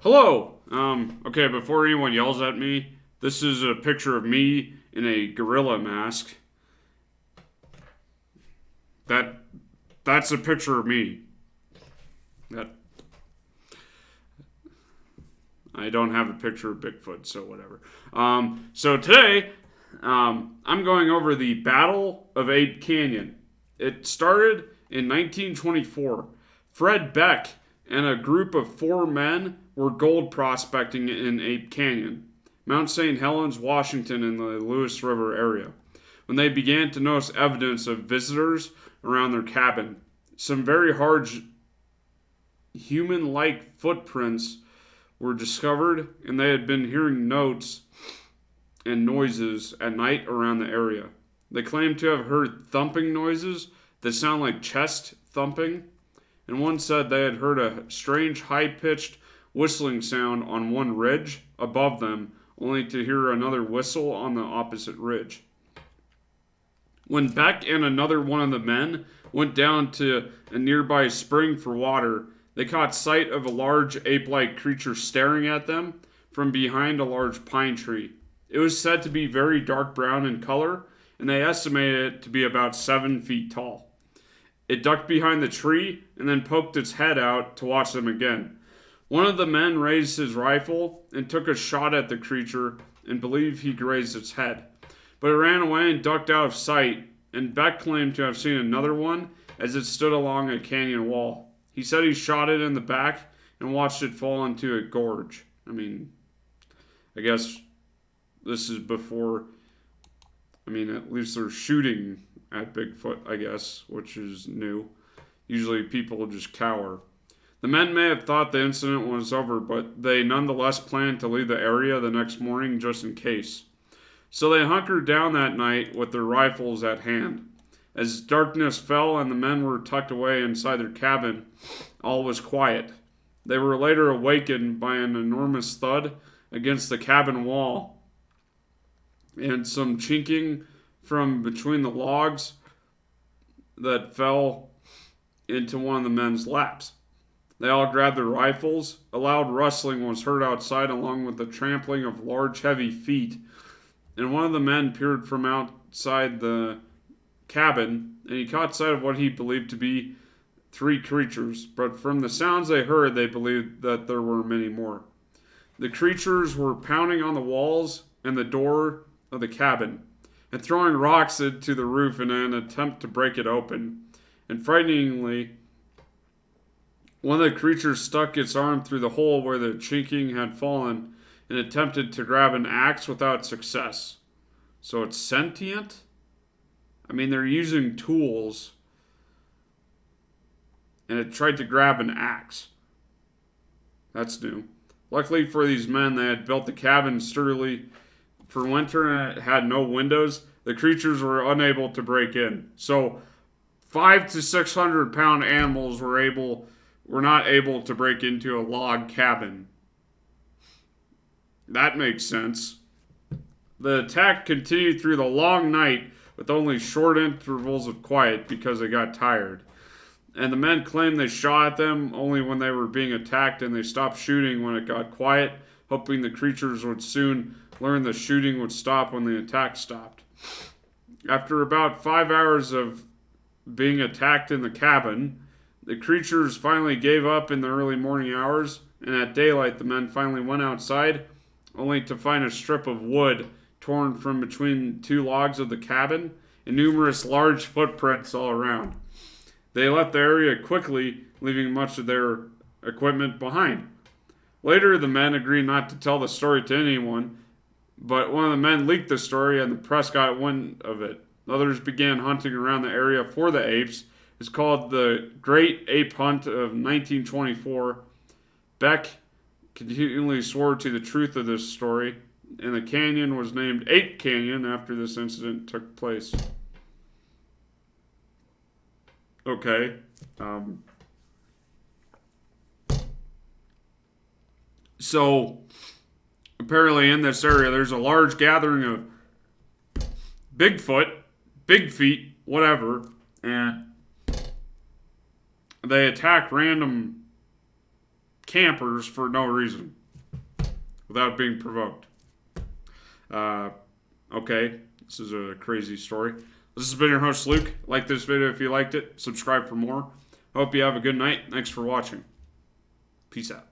Hello. Okay, before anyone yells at me, this is a picture of me in a gorilla mask. That that's a picture of me. That I don't have a picture of Bigfoot, so whatever. So today, I'm going over the Battle of Ape Canyon. It started in 1924. Fred Beck and a group of 4 men were gold prospecting in Ape Canyon, Mount St. Helens, Washington, in the Lewis River area, when they began to notice evidence of visitors around their cabin. Some very hard human like footprints were discovered, and they had been hearing notes and noises at night around the area. They claimed to have heard thumping noises that sound like chest thumping, and one said they had heard a strange high pitched whistling sound on one ridge above them, only to hear another whistle on the opposite ridge. When Beck and another one of the men went down to a nearby spring for water, they caught sight of a large ape-like creature staring at them from behind a large pine tree. It was said to be very dark brown in color, and they estimated it to be about 7 feet tall. It ducked behind the tree and then poked its head out to watch them again. One of the men raised his rifle and took a shot at the creature and believed he grazed its head. But it ran away and ducked out of sight, and Beck claimed to have seen another one as it stood along a canyon wall. He said he shot it in the back and watched it fall into a gorge. I guess this is before, at least they're shooting at Bigfoot, I guess, which is new. Usually people just cower. The men may have thought the incident was over, but they nonetheless planned to leave the area the next morning just in case. So they hunkered down that night with their rifles at hand. As darkness fell and the men were tucked away inside their cabin, all was quiet. They were later awakened by an enormous thud against the cabin wall and some chinking from between the logs that fell into one of the men's laps. They all grabbed their rifles. A loud rustling was heard outside, along with the trampling of large, heavy feet, and one of the men peered from outside the cabin, and he caught sight of what he believed to be 3 creatures, but from the sounds they heard, they believed that there were many more. The creatures were pounding on the walls and the door of the cabin, and throwing rocks into the roof in an attempt to break it open. And frighteningly, one of the creatures stuck its arm through the hole where the chinking had fallen and attempted to grab an axe without success. So it's sentient? They're using tools, and it tried to grab an axe. That's new. Luckily for these men, they had built the cabin sturdily for winter, and it had no windows. The creatures were unable to break in. So 500 to 600 pound animals were not able to break into a log cabin. That makes sense. The attack continued through the long night with only short intervals of quiet because they got tired. And the men claimed they shot at them only when they were being attacked, and they stopped shooting when it got quiet, hoping the creatures would soon learn the shooting would stop when the attack stopped. After about 5 hours of being attacked in the cabin, the creatures finally gave up in the early morning hours, and at daylight the men finally went outside, only to find a strip of wood torn from between 2 logs of the cabin and numerous large footprints all around. They left the area quickly, leaving much of their equipment behind. Later, the men agreed not to tell the story to anyone, but one of the men leaked the story and the press got wind of it. Others began hunting around the area for the apes. It's called the Great Ape Hunt of 1924. Beck continually swore to the truth of this story, and the canyon was named Ape Canyon after this incident took place. Okay. So, apparently in this area, there's a large gathering of Bigfoot, Big Feet, whatever, and they attack random campers for no reason without being provoked. Okay, this is a crazy story. This has been your host, Luke. Like this video if you liked it. Subscribe for more. Hope you have a good night. Thanks for watching. Peace out.